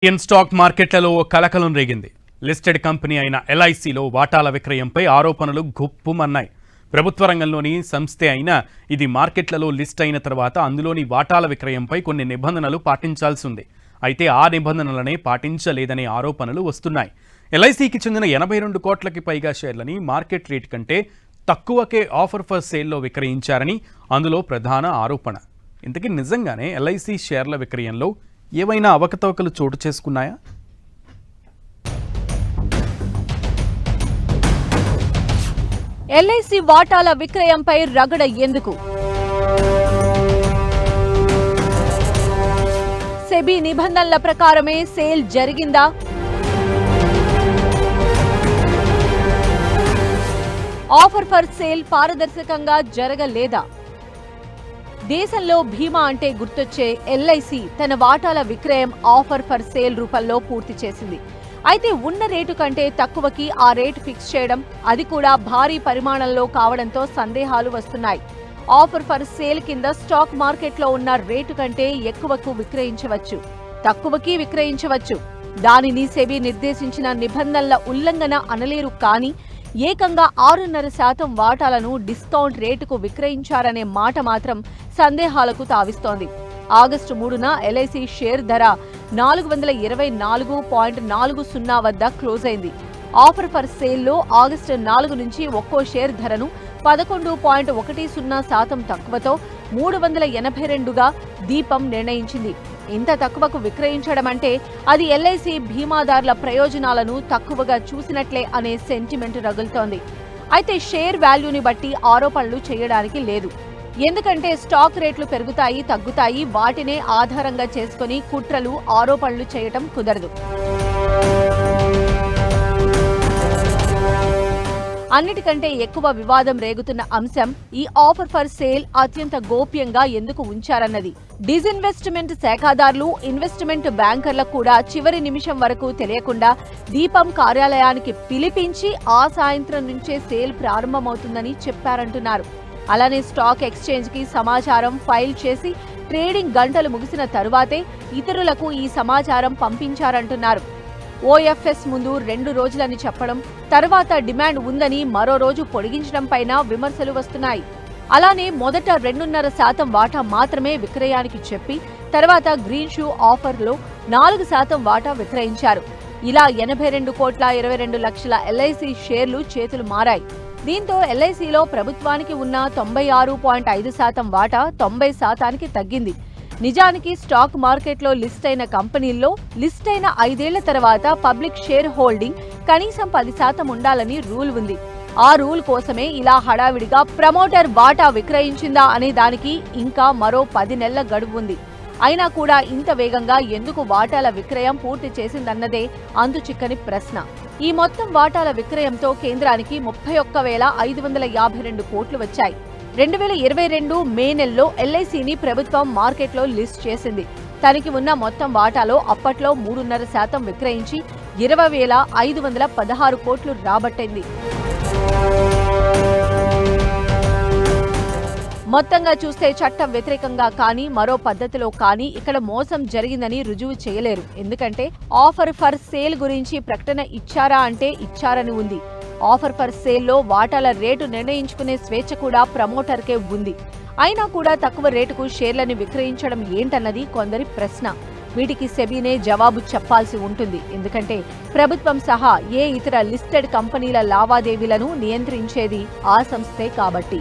Indian stock మార్కెట్లలో కలకలం రేగింది. లిస్టెడ్ కంపెనీ అయిన ఎల్ఐసిలో వాటాల విక్రయంపై ఆరోపణలు గుప్పుమన్నాయి. ప్రభుత్వ రంగంలోని సంస్థే అయినా ఇది మార్కెట్లలో లిస్ట్ అయిన తర్వాత అందులోని వాటాల విక్రయంపై కొన్ని నిబంధనలు పాటించాల్సి ఉంది. అయితే ఆ నిబంధనలనే పాటించలేదనే ఆరోపణలు వస్తున్నాయి. ఎల్ఐసికి చెందిన 82 కోట్లకి పైగా షేర్లని మార్కెట్ రేట్ కంటే తక్కువకే ఆఫర్ ఫర్ సేల్లో విక్రయించారని అందులో ప్రధాన ఆరోపణ. ఇంతకీ నిజంగానే ఎల్ఐసి షేర్ల విక్రయంలో ఏవైనా అవకతవకలు చోటు చేసుకున్నాయా? ఎల్ఐసి వాటాల విక్రయంపై రగడ ఎందుకు? సెబీ నిబంధనల ప్రకారమే సేల్ జరిగిందా? ఆఫర్ ఫర్ సేల్ పారదర్శకంగా జరగలేదా? దేశంలో బీమా అంటే గుర్తొచ్చే ఎల్ఐసి తన వాటాల విక్రయం ఆఫర్ ఫర్ సేల్ రూపంలో పూర్తి చేసింది. అయితే ఉన్న రేటు కంటే తక్కువకి ఆ రేటు ఫిక్స్ చేయడం, అది కూడా భారీ పరిమాణంలో కావడంతో సందేహాలు వస్తున్నాయి. ఆఫర్ ఫర్ సేల్ కింద స్టాక్ మార్కెట్లో ఉన్న రేటు కంటే ఎక్కువకు విక్రయించవచ్చు, తక్కువకి విక్రయించవచ్చు. దానిని సెబీ నిర్దేశించిన నిబంధనల ఉల్లంఘన అనలేరు. కానీ ఏకంగా 6.5% వాటాలను డిస్కౌంట్ రేటుకు విక్రయించారనే మాట మాత్రం సందేహాలకు తావిస్తోంది. ఆగస్టు 3న ఎల్ఐసి షేర్ ధర 424.40 వద్ద క్లోజ్ అయింది. ఆఫర్ ఫర్ సేల్లో ఆగస్టు 4 నుంచి ఒక్కో షేర్ ధరను 11.10% తక్కువతో 382గా దీపం నిర్ణయించింది. ఇంత తక్కువకు విక్రయించడం అంటే అది ఎల్ఐసి బీమాదారుల ప్రయోజనాలను తక్కువగా చూసినట్లే అనే సెంటిమెంట్ రగులుతోంది. అయితే షేర్ వాల్యూని బట్టి ఆరోపణలు చేయడానికి లేదు. ఎందుకంటే స్టాక్ రేట్లు పెరుగుతాయి, తగ్గుతాయి. వాటినే ఆధారంగా చేసుకుని కుట్రలు, ఆరోపణలు చేయటం కుదరదు. అన్నిటికంటే ఎక్కువ వివాదం రేగుతున్న అంశం ఈ ఆఫర్ ఫర్ సేల్ అత్యంత గోప్యంగా ఎందుకు ఉంచారన్నది. డిజిన్వెస్ట్మెంట్ శాఖాదారులు, ఇన్వెస్ట్మెంట్ బ్యాంకర్లకు కూడా చివరి నిమిషం వరకు తెలియకుండా దీపం కార్యాలయానికి పిలిపించి ఆ సాయంత్రం నుంచే సేల్ ప్రారంభమవుతుందని చెప్పారంటున్నారు. అలానే స్టాక్ ఎక్స్చేంజ్ కి సమాచారం ఫైల్ చేసి ట్రేడింగ్ గంటలు ముగిసిన తరువాతే ఇతరులకు ఈ సమాచారం పంపించారంటున్నారు. ఓఎఫ్ఎస్ ముందు 2 రోజులని చెప్పడం, తర్వాత డిమాండ్ ఉందని మరో రోజు పొడిగించడం పైన విమర్శలు వస్తున్నాయి. అలానే మొదట 2.5% వాటా మాత్రమే విక్రయానికి చెప్పి తర్వాత గ్రీన్ షూ ఆఫర్లో 4% వాటా విక్రయించారు. ఇలా 82.22 కోట్ల ఎల్ఐసి షేర్లు చేతులు మారాయి. దీంతో ఎల్ఐసిలో ప్రభుత్వానికి ఉన్న 96.5% వాటా 90%కి తగ్గింది. నిజానికి స్టాక్ మార్కెట్లో లిస్ట్ అయిన కంపెనీల్లో లిస్ట్ అయిన 5 ఏళ్ల తర్వాత పబ్లిక్ షేర్ హోల్డింగ్ కనీసం 10% ఉండాలని రూల్ ఉంది. ఆ రూల్ కోసమే ఇలా హడావిడిగా ప్రమోటర్ వాటా విక్రయించిందా అనే దానికి ఇంకా మరో 10 నెలల గడువు ఉంది. అయినా కూడా ఇంత వేగంగా ఎందుకు వాటాల విక్రయం పూర్తి చేసిందన్నదే అంతుచిక్కని ప్రశ్న. ఈ మొత్తం వాటాల విక్రయంతో కేంద్రానికి 31,552 కోట్లు వచ్చాయి. 2022 మే నెలలో ఎల్ఐసిని ప్రభుత్వం మార్కెట్లో లిస్ట్ చేసింది. తనకి ఉన్న మొత్తం వాటాలో అప్పట్లో 3.5% విక్రయించి 20,516 కోట్లు రాబట్టింది. మొత్తంగా చూస్తే చట్టం వ్యతిరేకంగా కానీ మరో పద్ధతిలో కానీ ఇక్కడ మోసం జరిగిందని రుజువు చేయలేరు. ఎందుకంటే ఆఫర్ ఫర్ సేల్ గురించి ప్రకటన ఇచ్చారా అంటే ఇచ్చారని ఉంది. ఆఫర్ ఫర్ సేల్లో వాటాల రేటు నిర్ణయించుకునే స్వేచ్ఛ కూడా ప్రమోటర్కే ఉంది. అయినా కూడా తక్కువ రేటుకు షేర్లను విక్రయించడం ఏంటన్నది కొందరి ప్రశ్న. వీటికి సెబీనే జవాబు చెప్పాల్సి ఉంటుంది. ఎందుకంటే ప్రభుత్వం సహా ఏ ఇతర లిస్టెడ్ కంపెనీల లావాదేవీలను నియంత్రించేది ఆ సంస్థే కాబట్టి.